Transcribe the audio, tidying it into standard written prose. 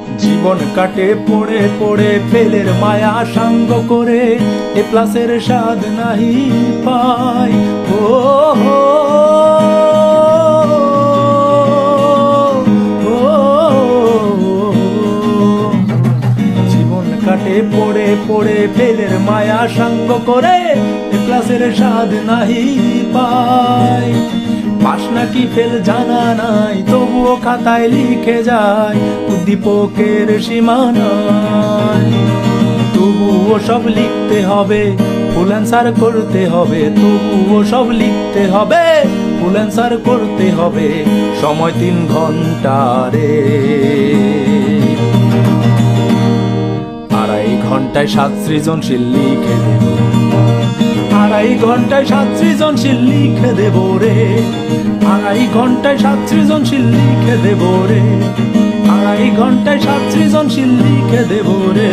জীবন কাটে পড়ে পড়ে ফেলের মায়া সাঙ্গ করে এ প্লাসের স্বাদ নাহি পাই। ও হো, ও, জীবন কাটে পড়ে পড়ে ফেলের মায়া সাঙ্গ করে এ প্লাসের স্বাদ নাহি পাই। পাস নাকি ফেল জানা নাই, তবুও খাতায় লিখে যায় উদ্দীপকের সীমানায়। তবুও সব লিখতে হবে, ফুল অ্যান্সার করতে হবে, তবুও সব লিখতে হবে, ফুল অ্যান্সার করতে হবে। সময় 3 ঘন্টা রে, 2.5 ঘন্টায় 7 সৃজনশীল লিখে দেব, 2.5 ঘন্টায় 7 সৃজনশীল লিখে দেব রে, 2.5 ঘন্টায় 7 সৃজনশীল লিখে দেব রে, 2.5 ঘন্টায় 7 সৃজনশীল লিখে দেব রে।